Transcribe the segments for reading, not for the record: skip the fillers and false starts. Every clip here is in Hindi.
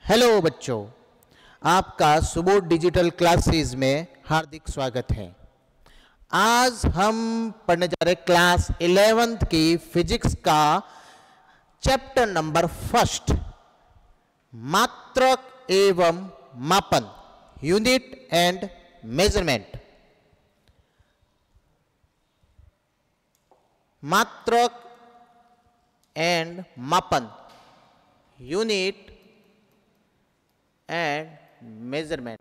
हेलो बच्चों, आपका सुबोध डिजिटल क्लासेस में हार्दिक स्वागत है। आज हम पढ़ने जा रहे क्लास 11th की फिजिक्स का चैप्टर नंबर फर्स्ट, मात्रक एवं मापन, यूनिट एंड मेजरमेंट। मात्रक एंड मापन, यूनिट एंड मेजरमेंट।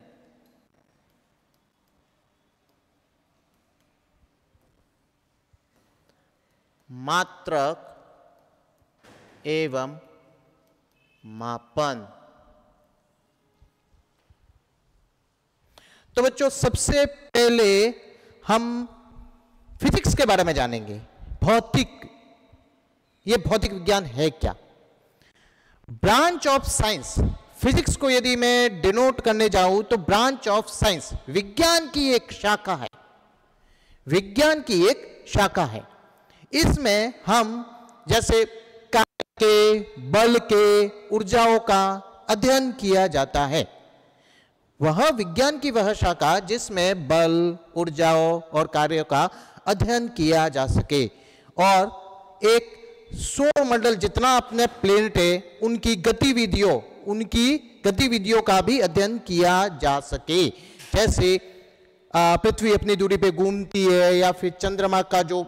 मात्रक एवं मापन। तो बच्चों, सबसे पहले हम फिजिक्स के बारे में जानेंगे। भौतिक, ये भौतिक विज्ञान है क्या? Branch of science. फिजिक्स को यदि मैं डिनोट करने जाऊं तो ब्रांच ऑफ साइंस, विज्ञान की एक शाखा है। विज्ञान की एक शाखा है। इसमें हम जैसे कार्य के, बल के, ऊर्जाओं का अध्ययन किया जाता है। वह विज्ञान की वह शाखा जिसमें बल, ऊर्जाओं और कार्यों का अध्ययन किया जा सके और एक सौरमंडल जितना अपने प्लेनेट है उनकी गतिविधियों का भी अध्ययन किया जा सके। जैसे पृथ्वी अपनी दूरी पे घूमती है या फिर चंद्रमा का जो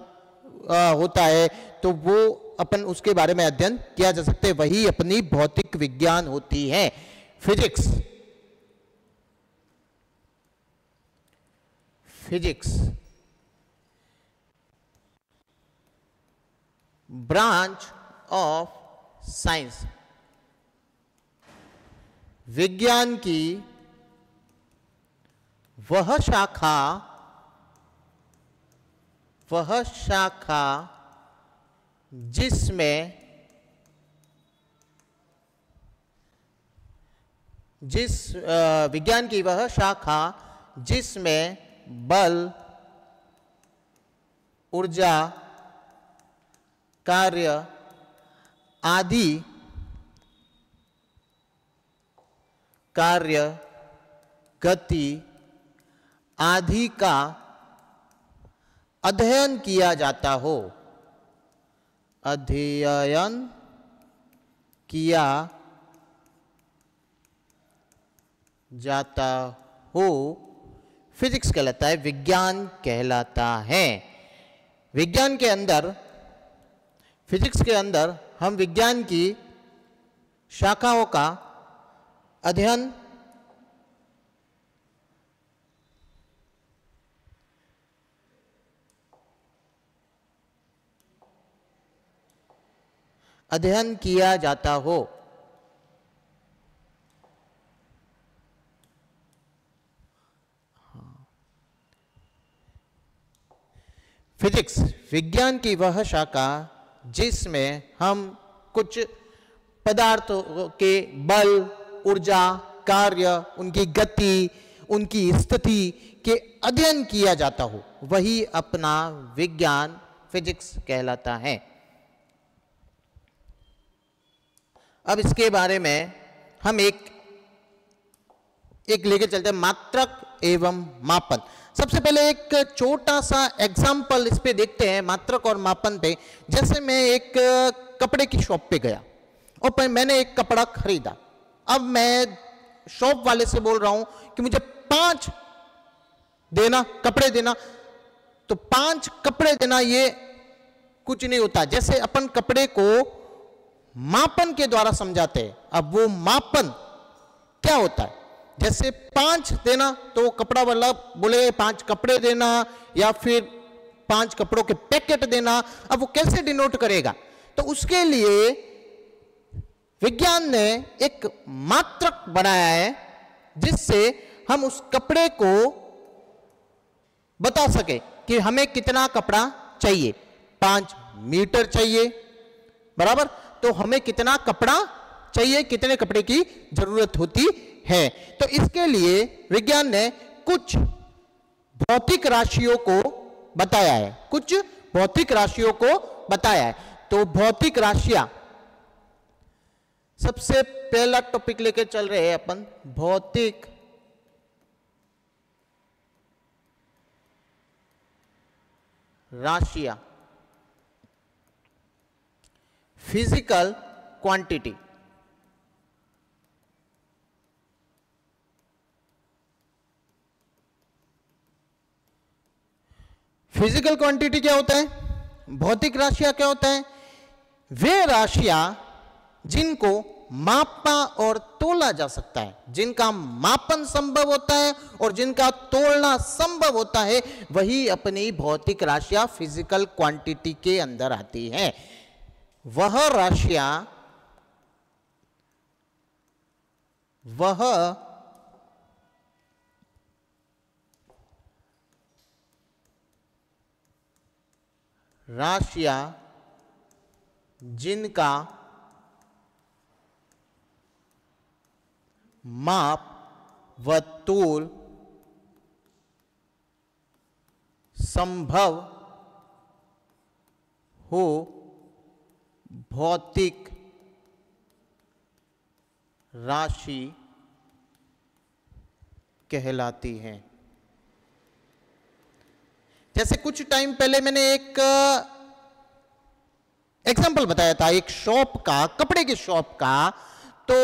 होता है, तो वो अपन उसके बारे में अध्ययन किया जा सकता है। वही अपनी भौतिक विज्ञान होती है, physics. Physics branch of science, विज्ञान की वह शाखा विज्ञान की वह शाखा जिसमें बल, ऊर्जा, कार्य आदि, गति आदि का अध्ययन किया जाता हो। अध्ययन किया जाता हो, फिजिक्स कहलाता है, विज्ञान कहलाता है। विज्ञान के अंदर, फिजिक्स के अंदर हम विज्ञान की शाखाओं का अध्ययन किया जाता हो। फिजिक्स विज्ञान की वह शाखा जिसमें हम कुछ पदार्थों के बल, ऊर्जा, कार्य, उनकी गति, उनकी स्थिति के अध्ययन किया जाता हो, वही अपना विज्ञान फिजिक्स कहलाता है। अब इसके बारे में हम एक लेके चलते हैं, मात्रक एवं मापन। सबसे पहले एक छोटा सा एग्जाम्पल इस पे देखते हैं, मात्रक और मापन पे। जैसे मैं एक कपड़े की शॉप पे गया और मैंने एक कपड़ा खरीदा। अब मैं शॉप वाले से बोल रहा हूं कि मुझे 5 कपड़े देना। तो 5 कपड़े देना ये कुछ नहीं होता। जैसे अपन कपड़े को मापन के द्वारा समझाते हैं। अब वो मापन क्या होता है? जैसे 5 देना तो कपड़ा वाला बोले 5 कपड़े देना या फिर 5 कपड़ों के पैकेट देना। अब वो कैसे डिनोट करेगा? तो उसके लिए विज्ञान ने एक मात्रक बनाया है जिससे हम उस कपड़े को बता सके कि हमें कितना कपड़ा चाहिए। 5 मीटर चाहिए, बराबर, तो हमें कितना कपड़ा चाहिए, कितने कपड़े की जरूरत होती है। तो इसके लिए विज्ञान ने कुछ भौतिक राशियों को बताया है। तो भौतिक राशियां सबसे पहला टॉपिक लेके चल रहे हैं अपन भौतिक राशियां, फिजिकल क्वांटिटी। फिजिकल क्वांटिटी क्या होता है, भौतिक राशियां क्या होता है? वे राशियां जिनको मापा और तोला जा सकता है, जिनका मापन संभव होता है और जिनका तोलना संभव होता है, वही अपनी भौतिक राशियां फिजिकल क्वांटिटी के अंदर आती हैं। वह राशियां जिनका माप व तोल संभव हो, भौतिक राशि कहलाती हैं। जैसे कुछ टाइम पहले मैंने एक एग्जांपल बताया था, एक शॉप का, कपड़े की शॉप का। तो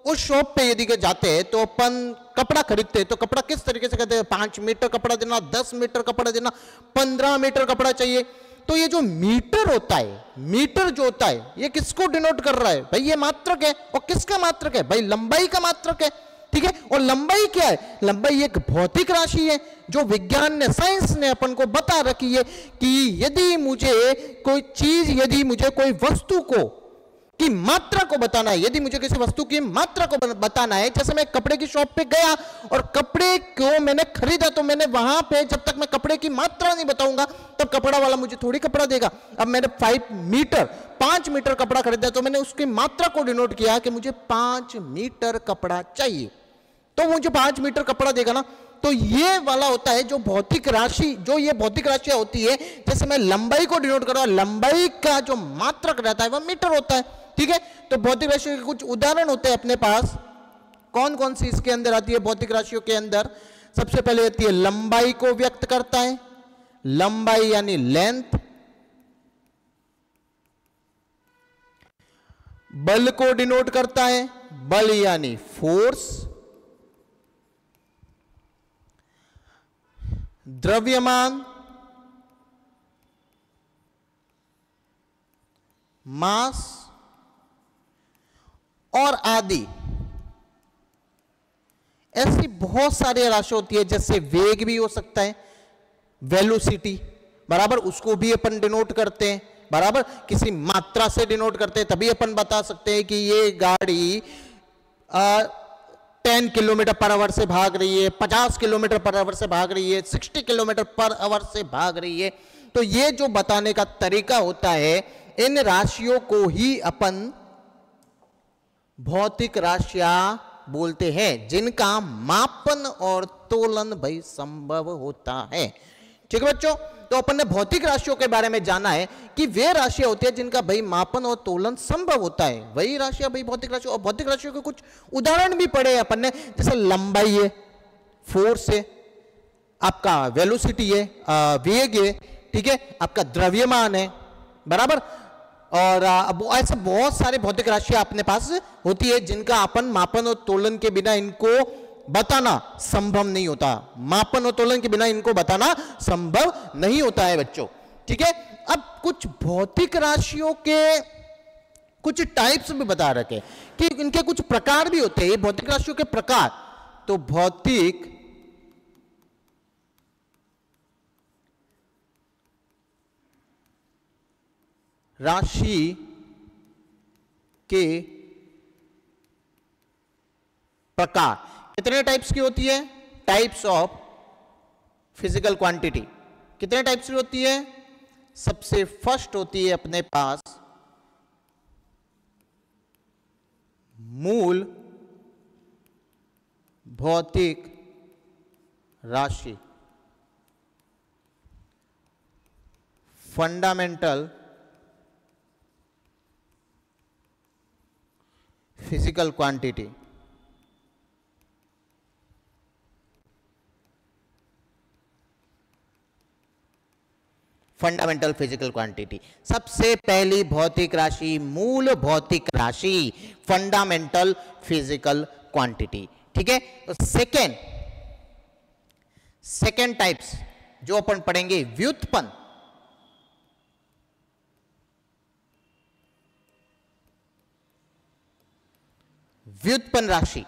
उस शॉप पे यदि जाते हैं तो अपन कपड़ा खरीदते हैं तो कपड़ा किस तरीके से कहते हैं, 5 मीटर कपड़ा देना, 10 मीटर कपड़ा देना, 15 मीटर कपड़ा चाहिए। तो ये जो मीटर होता है, मीटर जो होता है, ये किसको डिनोट कर रहा है भाई? ये मात्रक है। और किसका मात्रक है भाई? लंबाई का मात्रक है, ठीक है। और लंबाई क्या है? लंबाई एक भौतिक राशि है जो विज्ञान ने, साइंस ने अपन को बता रखी है कि यदि मुझे कोई चीज, यदि मुझे कोई वस्तु को की मात्रा को बताना है, यदि मुझे किसी वस्तु की मात्रा को बताना है, जैसे मैं कपड़े की शॉप पे गया और कपड़े को मैंने खरीदा, तो मैंने वहां पे जब तक मैं कपड़े की मात्रा नहीं बताऊंगा तब कपड़ा वाला मुझे थोड़ी कपड़ा देगा। अब मैंने 5 मीटर कपड़ा खरीदा तो मैंने उसकी मात्रा को डिनोट किया कि मुझे 5 मीटर कपड़ा चाहिए, तो मुझे 5 मीटर कपड़ा देगा ना। तो ये वाला होता है जो भौतिक राशि, जो ये भौतिक राशियां होती है। जैसे मैं लंबाई को डिनोट कर रहा हूं, लंबाई का जो मात्रक रहता है वह मीटर होता है, ठीक है। तो भौतिक राशियों के कुछ उदाहरण होते हैं अपने पास। कौन कौन सी इसके अंदर आती है भौतिक राशियों के अंदर? सबसे पहले आती है लंबाई को व्यक्त करता है, लंबाई यानी लेंथ। बल को डिनोट करता है, बल यानी फोर्स। द्रव्यमान, मास और आदि। ऐसी बहुत सारी राशि होती है। जैसे वेग भी हो सकता है, वेलोसिटी, बराबर, उसको भी अपन डिनोट करते हैं, बराबर, किसी मात्रा से डिनोट करते हैं, तभी अपन बता सकते हैं कि ये गाड़ी 10 किलोमीटर पर आवर से भाग रही है, 50 किलोमीटर पर आवर से भाग रही है, 60 किलोमीटर पर आवर से भाग रही है। तो ये जो बताने का तरीका होता है, इन राशियों को ही अपन भौतिक राशियां बोलते हैं, जिनका मापन और तोलन भाई संभव होता है। ठीक है बच्चों, तो अपन ने भौतिक राशियों के बारे में जाना है कि वे राशियां होती है जिनका भाई मापन और तोलन संभव होता है, वही राशियां भाई भौतिक राशि। और भौतिक राशियों के कुछ उदाहरण भी पढ़े अपन ने, जैसे लंबाई है, फोर्स है, आपका वेलोसिटी है, वेग है, ठीक है, आपका द्रव्यमान है, बराबर। और ऐसे बहुत सारे भौतिक राशियां अपने पास होती है जिनका अपन मापन और तोलन के बिना इनको बताना संभव नहीं होता। मापन और तोलन के बिना इनको बताना संभव नहीं होता है बच्चों, ठीक है। अब कुछ भौतिक राशियों के कुछ टाइप्स भी बता रखे कि इनके कुछ प्रकार भी होते हैं, भौतिक राशियों के प्रकार। तो भौतिक राशि के प्रकार कितने टाइप्स की होती है? टाइप्स ऑफ फिजिकल क्वांटिटी कितने टाइप्स की होती है? सबसे फर्स्ट होती है अपने पास मूल भौतिक राशि, fundamental physical quantity, fundamental physical quantity, सबसे पहली भौतिक राशि, मूल भौतिक राशि, फंडामेंटल फिजिकल क्वांटिटी। ठीक है, तो सेकेंड टाइप्स जो अपन पढ़ेंगे, व्युत्पन्न, व्युत्पन्न राशि,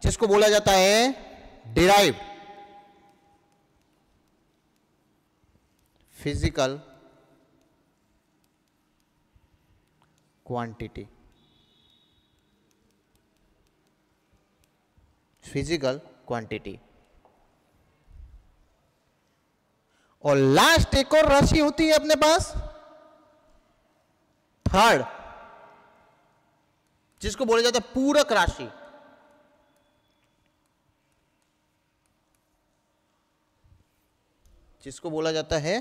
जिसको बोला जाता है derived physical quantity, physical quantity. और लास्ट एक और राशि होती है अपने पास, थर्ड, जिसको बोला जाता है पूरक राशि, जिसको बोला जाता है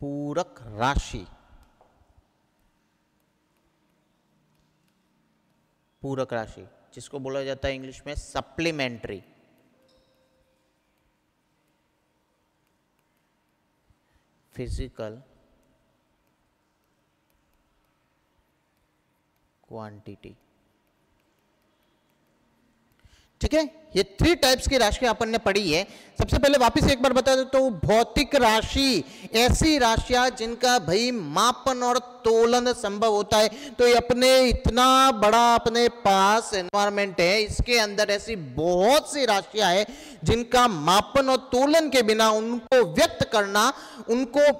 पूरक राशि, पूरक राशि, जिसको बोला जाता है इंग्लिश में सप्लीमेंट्री फिजिकल क्वांटिटी। ठीक है, ये 3 टाइप्स की राशि अपन ने पढ़ी है। सबसे पहले वापस एक बार बता देता हूं, भौतिक राशि ऐसी राशियां जिनका भाई मापन और तोलन संभव होता है। तो ये अपने इतना बड़ा अपने पास एनवायरमेंट है, इसके अंदर ऐसी बहुत सी राशियां हैं जिनका मापन और तोलन के बिना उनको व्यक्त करना, उनको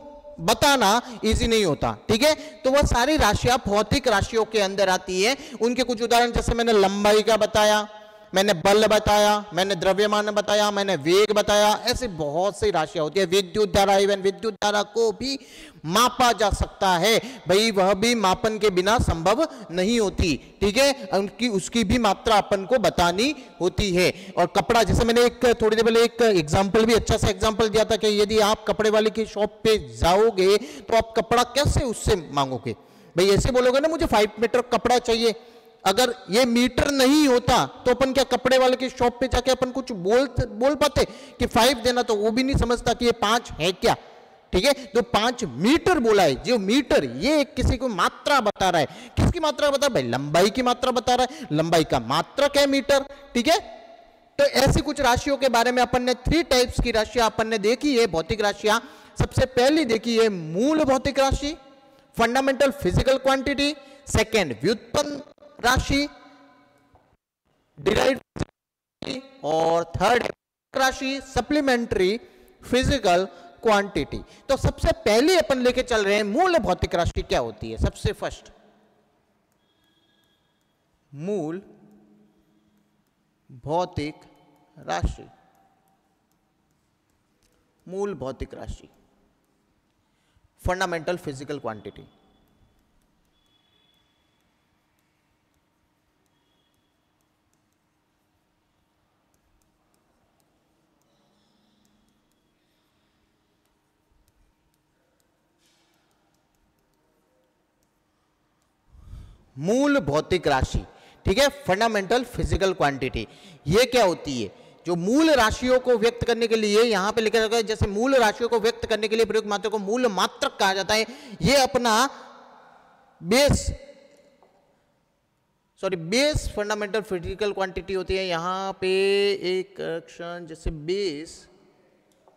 बताना इजी नहीं होता। ठीक है, तो वह सारी राशियां भौतिक राशियों के अंदर आती है। उनके कुछ उदाहरण, जैसे मैंने लंबाई का बताया, मैंने बल बताया, मैंने द्रव्यमान बताया, मैंने वेग बताया, ऐसी बहुत सी राशियां होती है। विद्युत धारा, इवन विद्युत धारा को भी मापा जा सकता है भाई, वह भी मापन के बिना संभव नहीं होती। ठीक है, उनकी उसकी भी मात्रा अपन को बतानी होती है। और कपड़ा, जैसे मैंने एक थोड़ी देर पहले एक एग्जांपल भी, अच्छा सा एग्जांपल दिया था कि यदि आप कपड़े वाले की शॉप पे जाओगे तो आप कपड़ा कैसे उससे मांगोगे भाई, ऐसे बोलोगे ना मुझे 5 मीटर कपड़ा चाहिए। अगर ये मीटर नहीं होता तो अपन क्या कपड़े वाले की शॉप पे जाके अपन कुछ बोल पाते कि 5 देना, तो वो भी नहीं समझता कि ये 5 है क्या। ठीक है, तो 5 मीटर बोला है, जो मीटर ये किसी को मात्रा बता रहा है। किसकी मात्रा बता रहा है भाई, लंबाई की मात्रा बता रहा है, लंबाई का मात्रक है मीटर। ठीक है, तो ऐसी कुछ राशियों के बारे में अपन ने 3 टाइप्स की राशियां अपन ने देखी है, भौतिक राशियां। सबसे पहली देखी है मूल भौतिक राशि, फंडामेंटल फिजिकल क्वांटिटी। सेकेंड व्युत्पन्न राशि, डिराइव्ड, और थर्ड राशि सप्लीमेंट्री फिजिकल क्वांटिटी। तो सबसे पहले अपन लेके चल रहे हैं मूल भौतिक राशि क्या होती है। सबसे फर्स्ट मूल भौतिक राशि, मूल भौतिक राशि, फंडामेंटल फिजिकल क्वांटिटी। मूल भौतिक राशि, ठीक है, फंडामेंटल फिजिकल क्वांटिटी। ये क्या होती है, जो मूल राशियों को व्यक्त करने के लिए यहां पे लिखा जाता है, जैसे मूल राशियों को व्यक्त करने के लिए प्रयुक्त मात्रा को मूल मात्रक कहा जाता है। ये अपना बेस फंडामेंटल फिजिकल क्वांटिटी होती है। यहां पे एक करेक्शन, जैसे बेस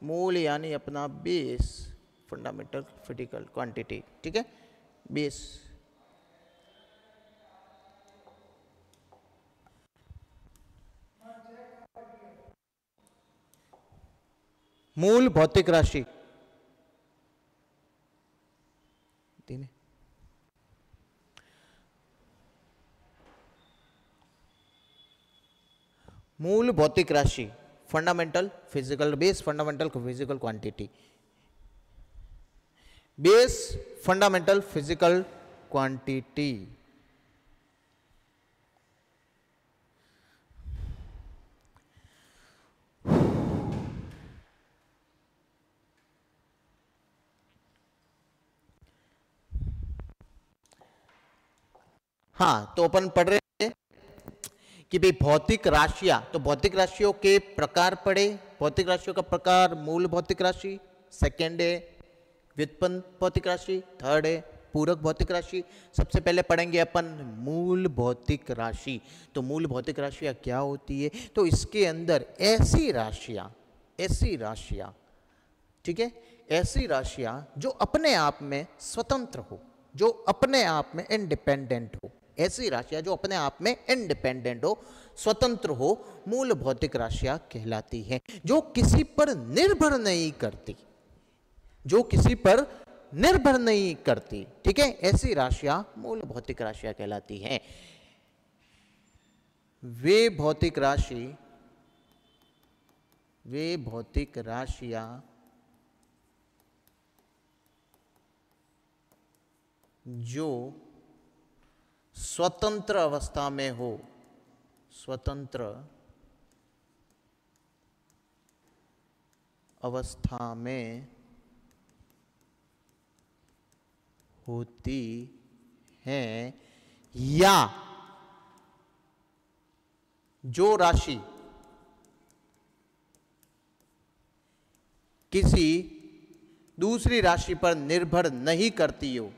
मूल यानी अपना बेस फंडामेंटल फिजिकल क्वांटिटी। ठीक है, बेस मूल भौतिक राशि, मूल भौतिक राशि, fundamental physical, base fundamental physical quantity, base fundamental physical quantity. हाँ, तो अपन पढ़ रहे हैं कि भाई भौतिक राशियां, तो भौतिक राशियों के प्रकार पढ़े। भौतिक राशियों का प्रकार मूल भौतिक राशि, सेकेंड है व्युत्पन्न भौतिक राशि, थर्ड है पूरक भौतिक राशि। सबसे पहले पढ़ेंगे अपन मूल भौतिक राशि। तो मूल भौतिक राशियां क्या होती है? तो इसके अंदर ऐसी राशियां, ठीक है, ऐसी राशियां जो अपने आप में स्वतंत्र हो, जो अपने आप में इंडिपेंडेंट हो, ऐसी राशियां जो अपने आप में इंडिपेंडेंट हो, स्वतंत्र हो, मूल भौतिक राशियां कहलाती हैं। जो किसी पर निर्भर नहीं करती, जो किसी पर निर्भर नहीं करती, ठीक है, ऐसी राशियां मूल भौतिक राशियां कहलाती हैं। वे भौतिक राशियां जो स्वतंत्र अवस्था में हो, स्वतंत्र अवस्था में होती हैं, या जो राशि किसी दूसरी राशि पर निर्भर नहीं करती हो,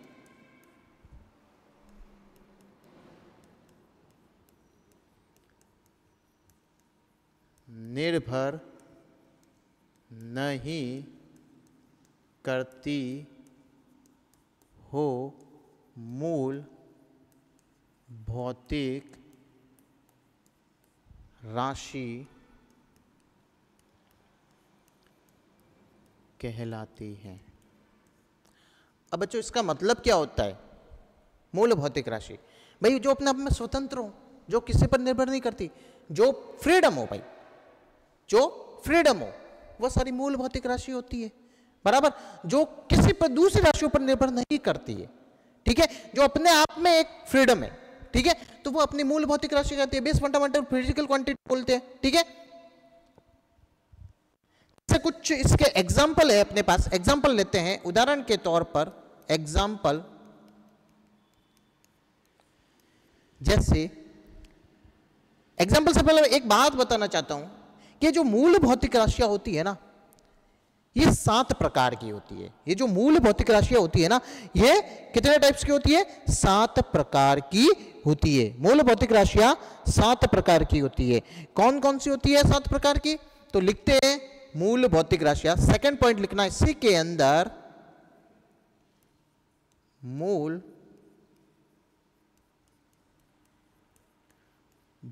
निर्भर नहीं करती हो, मूल भौतिक राशि कहलाती है। अब बच्चों इसका मतलब क्या होता है? मूल भौतिक राशि भाई जो अपने आप में स्वतंत्र हो, जो किसी पर निर्भर नहीं करती, जो फ्रीडम हो, भाई जो फ्रीडम हो, वह सारी मूल भौतिक राशि होती है, बराबर। जो किसी पर दूसरी राशियों पर निर्भर नहीं करती है, ठीक है, जो अपने आप में एक फ्रीडम है, ठीक है, तो वो अपनी मूल भौतिक राशि कहती है। बेस फंडामेंटल फिजिकल क्वांटिटी बोलते हैं, ठीक है। से कुछ इसके एग्जाम्पल है अपने पास, एग्जाम्पल लेते हैं। उदाहरण के तौर पर एग्जाम्पल, जैसे एग्जाम्पल से पहले एक बात बताना चाहता हूं कि जो मूल भौतिक राशियां होती है ना, ये 7 प्रकार की होती है। ये जो मूल भौतिक राशियां होती है ना, ये कितने टाइप्स की होती है? 7 प्रकार की होती है। मूल भौतिक राशियां 7 प्रकार की होती है। कौन कौन सी होती है 7 प्रकार की? तो लिखते हैं मूल भौतिक राशियां, सेकंड पॉइंट लिखना इसी के अंदर, मूल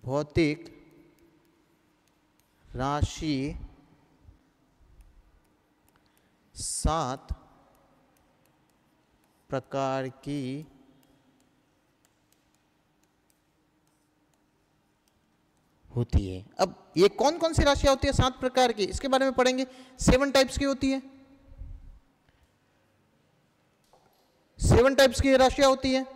भौतिक राशि 7 प्रकार की होती है। अब ये कौन कौन सी राशियां होती है 7 प्रकार की, इसके बारे में पढ़ेंगे। 7 टाइप्स की होती है, 7 टाइप्स की राशियां होती है।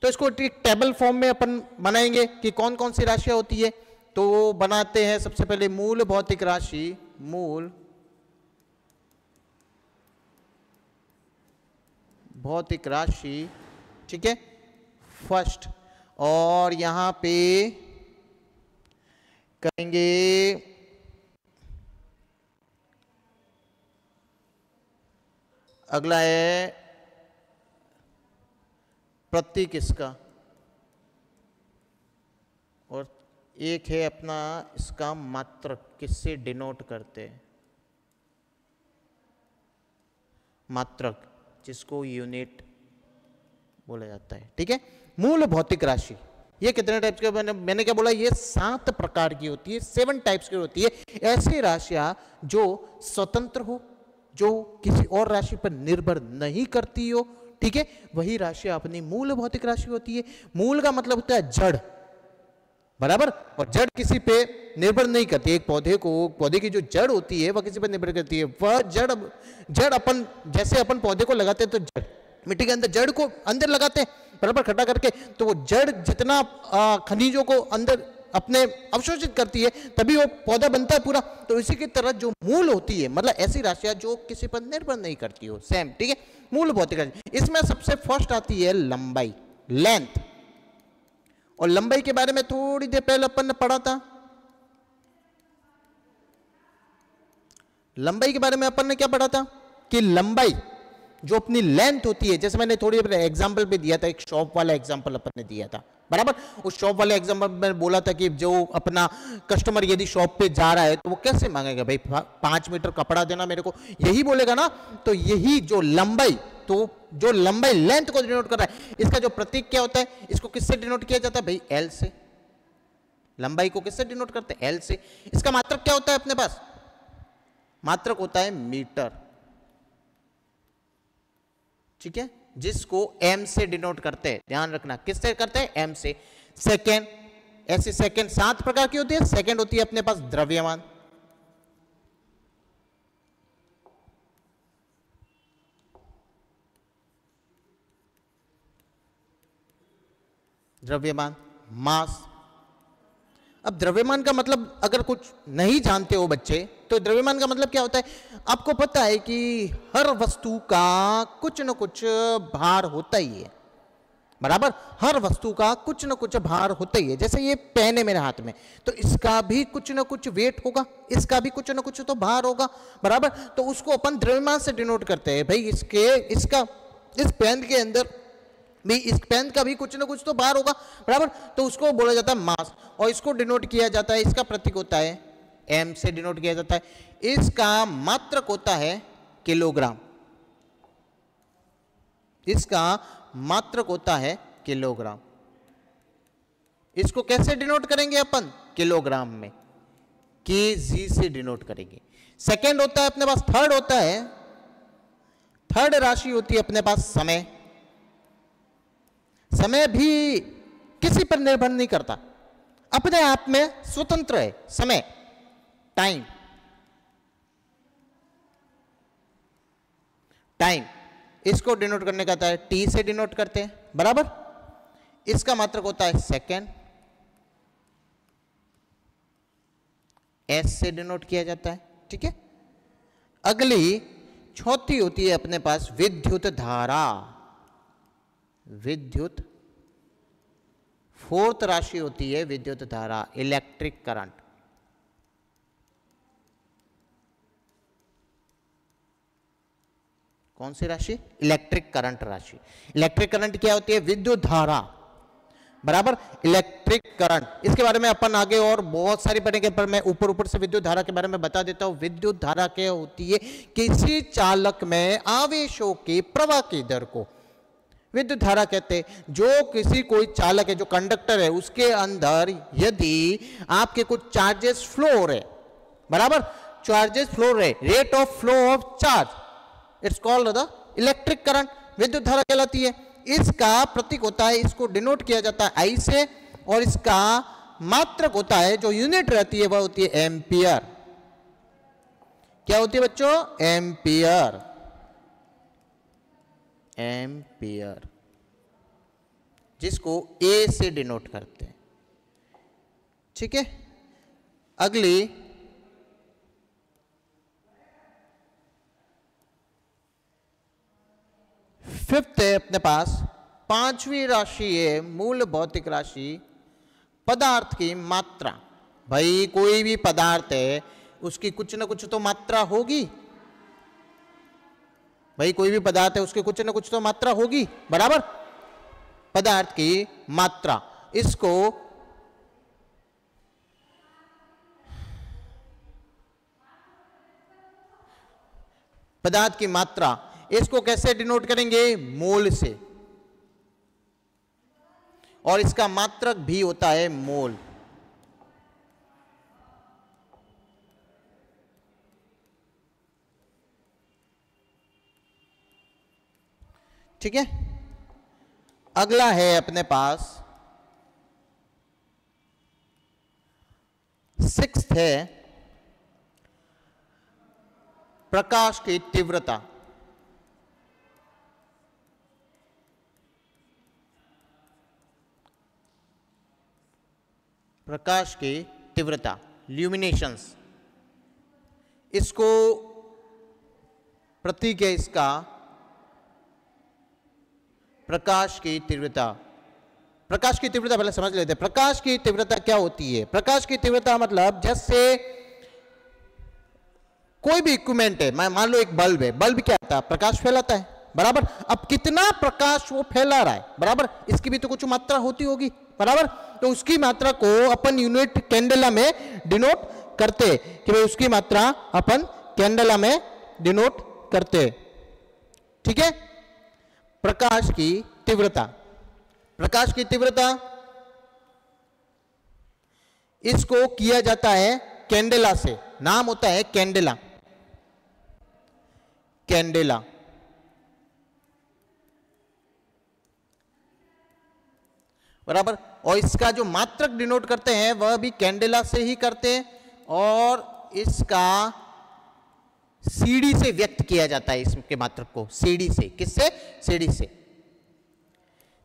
तो इसको एक टेबल फॉर्म में अपन बनाएंगे कि कौन कौन सी राशियां होती है। तो बनाते हैं सबसे पहले मूल भौतिक राशि, मूल भौतिक राशि, ठीक है, फर्स्ट। और यहां पे करेंगे अगला है प्रतीक इसका, और एक है अपना इसका मात्रक, किससे डिनोट करते हैं? मात्रक, जिसको यूनिट बोला जाता है, ठीक है। मूल भौतिक राशि ये कितने टाइप्स के? मैंने क्या बोला? ये 7 प्रकार की होती है, 7 टाइप्स की होती है। ऐसी राशियां जो स्वतंत्र हो, जो किसी और राशि पर निर्भर नहीं करती हो, ठीक है, वही राशियां अपनी मूल भौतिक राशि होती है। मूल का मतलब होता है जड़, बराबर, और जड़ किसी पे निर्भर नहीं करती। एक पौधे की जो जड़ होती है वह किसी पर निर्भर करती है। वह जड़ अपन, जैसे अपन पौधे को लगाते हैं तो जड़ मिट्टी के अंदर, जड़ को अंदर लगाते हैं, बराबर, खड्डा करके, तो वो जड़ जितना खनिजों को अंदर अपने अवशोषित करती है तभी वो पौधा बनता है पूरा। तो इसी की तरह जो मूल होती है, मतलब ऐसी राशियां जो किसी पर निर्भर नहीं करती हो, सेम, ठीक है। मूल भौतिक राशि। इसमें सबसे फर्स्ट आती है लंबाई, लेंथ। और लंबाई के बारे में थोड़ी देर पहले अपन ने पढ़ा था। लंबाई के बारे में अपन ने क्या पढ़ा था कि लंबाई जो अपनी लेंथ होती है, जैसे मैंने थोड़ी एग्जांपल पे दिया था, एक शॉप वाला एग्जांपल अपन ने दिया था, बराबर। उस शॉप वाले एग्जांपल में बोला था कि जो अपना कस्टमर यदि शॉप पे जा रहा है तो वो कैसे मांगेगा, भाई 5 मीटर कपड़ा देना मेरे को, यही बोलेगा ना। तो यही जो लंबाई, तो जो लंबाई लेंथ को डिनोट कर रहा है, इसका जो प्रतीक क्या होता है, इसको किससे डिनोट किया जाता है भाई, एल से। लंबाई को किससे डिनोट करते हैं, एल से। इसका मात्रक क्या होता है अपने पास, मात्रक होता है मीटर, ठीक है, जिसको एम से डिनोट करते हैं। ध्यान रखना किससे करते हैं, एम से। सेकेंड, ऐसे सेकेंड 7 प्रकार की होती है। सेकेंड होती है अपने पास द्रव्यमान, द्रव्यमान, मास। अब द्रव्यमान का मतलब अगर कुछ नहीं जानते हो बच्चे, तो द्रव्यमान का मतलब क्या होता है, आपको पता है कि हर वस्तु का कुछ न कुछ भार होता ही है, बराबर। हर वस्तु का कुछ न कुछ भार होता ही है। जैसे ये पेन है मेरे हाथ में, तो इसका भी कुछ न कुछ वेट होगा, इसका भी कुछ न कुछ तो भार होगा, बराबर। तो उसको अपन द्रव्यमान से डिनोट करते हैं। भाई इस पेन के अंदर भी, इस पेन का भी कुछ ना कुछ तो भार होगा, बराबर। तो उसको बोला जाता है मास, और इसको डिनोट किया जाता है, इसका प्रतीक होता है एम से डिनोट किया जाता है। इसका मात्रक होता है किलोग्राम, इसका मात्रक होता है किलोग्राम। इसको कैसे डिनोट करेंगे अपन, किलोग्राम में, केजी से डिनोट करेंगे। सेकेंड होता है अपने पास, थर्ड होता है, थर्ड राशि होती है अपने पास समय। समय भी किसी पर निर्भर नहीं करता, अपने आप में स्वतंत्र है समय, टाइम। टाइम इसको डिनोट करने का आता है टी से डिनोट करते हैं, बराबर। इसका मात्रक होता है सेकेंड, एस से डिनोट किया जाता है, ठीक है। अगली चौथी होती है अपने पास विद्युत धारा, विद्युत। फोर्थ राशि होती है विद्युत धारा, इलेक्ट्रिक करंट। कौन सी राशि, इलेक्ट्रिक करंट राशि। इलेक्ट्रिक करंट क्या होती है, विद्युत धारा, बराबर। इलेक्ट्रिक करंट, इसके बारे में अपन आगे और बहुत सारी पढ़ेंगे, पर मैं ऊपर ऊपर से विद्युत धारा के बारे में बता देता हूं। विद्युत धारा क्या होती है, किसी चालक में आवेशों के प्रवाह की दर को विद्युत धारा कहते हैं। जो किसी कोई चालक है, जो कंडक्टर है, उसके अंदर यदि आपके कुछ चार्जेस फ्लो हो रहे, बराबर, चार्जेस फ्लो रहे, rate of flow of charge, it's called the electric current, विद्युत धारा कहलाती है। इसका प्रतीक होता है, इसको डिनोट किया जाता है आई से, और इसका मात्रक होता है, जो यूनिट रहती है वह होती है एम्पियर। क्या होती है बच्चों, एम्पियर, एम्पियर, जिसको ए से डिनोट करते हैं, ठीक है। अगली फिफ्थ है अपने पास, पांचवी राशि है मूल भौतिक राशि, पदार्थ की मात्रा। भाई कोई भी पदार्थ है, उसकी कुछ ना कुछ तो मात्रा होगी, भाई कोई भी पदार्थ है उसके कुछ ना कुछ तो मात्रा होगी, बराबर। पदार्थ की मात्रा, इसको पदार्थ की मात्रा, इसको कैसे डिनोट करेंगे, मोल से, और इसका मात्रक भी होता है मोल। ठीक है। अगला है अपने पास सिक्स्थ है प्रकाश की तीव्रता। प्रकाश की तीव्रता, ल्यूमिनेशंस, इसको प्रतीक है इसका प्रकाश की तीव्रता। प्रकाश की तीव्रता पहले समझ लेते हैं। प्रकाश की तीव्रता क्या होती है? प्रकाश की तीव्रता मतलब जैसे कोई भी इक्विपमेंट है, मान लो एक बल्ब है, बल्ब क्या होता है? प्रकाश फैलाता है, बराबर। अब कितना प्रकाश वो फैला रहा है, बराबर, इसकी भी तो कुछ मात्रा होती होगी, बराबर। तो उसकी मात्रा को अपन यूनिट कैंडेला में डिनोट करते कि भाई उसकी मात्रा अपन कैंडेला में डिनोट करते, ठीक है। प्रकाश की तीव्रता, प्रकाश की तीव्रता इसको किया जाता है कैंडेला से, नाम होता है कैंडेला, कैंडेला। बराबर। और इसका जो मात्रक डिनोट करते हैं वह भी कैंडेला से ही करते हैं, और इसका सीडी से व्यक्त किया जाता है, इसके मात्रक को सीडी से। किससे? सीडी से।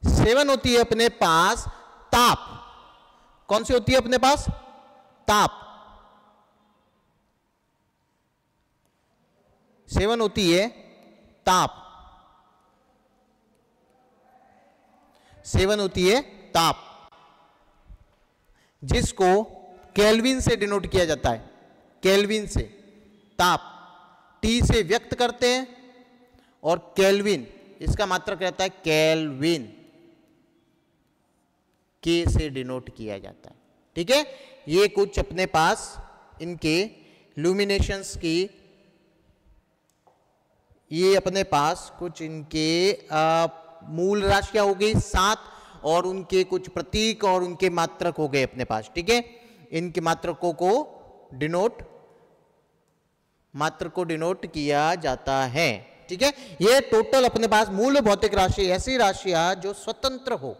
7 होती है अपने पास ताप। कौन सी होती है अपने पास? ताप। 7 होती है ताप, 7 होती है ताप, जिसको केल्विन से डिनोट किया जाता है, केल्विन से। ताप टी से व्यक्त करते हैं, और केल्विन इसका मात्रक रहता है केल्विन, के से डिनोट किया जाता है, ठीक है। ये कुछ अपने पास इनके लुमिनेशंस की, ये अपने पास कुछ इनके मूल राशियां हो गई 7, और उनके कुछ प्रतीक और उनके मात्रक हो गए अपने पास, ठीक है। इनके मात्रकों को डिनोट किया जाता है, ठीक है। ये टोटल अपने पास मूल भौतिक राशि, ऐसी राशियां जो स्वतंत्र हो,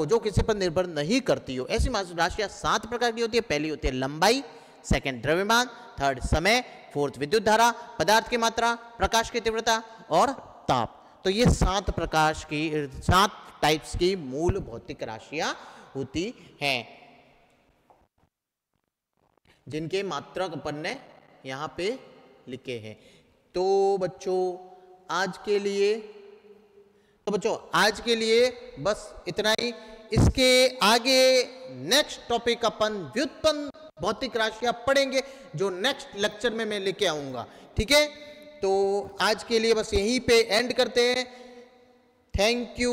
जो किसी पर निर्भर नहीं करती हो, ऐसी राशियां 7 प्रकार की होती है। पहली होती है लंबाई, सेकंड द्रव्यमान, थर्ड समय, फोर्थ विद्युत धारा, पदार्थ की मात्रा, प्रकाश की तीव्रता और ताप। तो ये 7 टाइप्स की मूल भौतिक राशियां होती हैं, जिनके मात्रक अपन ने यहां पे लिखे हैं। तो बच्चों आज के लिए बस इतना ही। इसके आगे नेक्स्ट टॉपिक अपन व्युत्पन्न भौतिक राशियां पढ़ेंगे, जो नेक्स्ट लेक्चर में मैं लेके आऊंगा, ठीक है। तो आज के लिए बस यहीं पे एंड करते हैं। Thank you.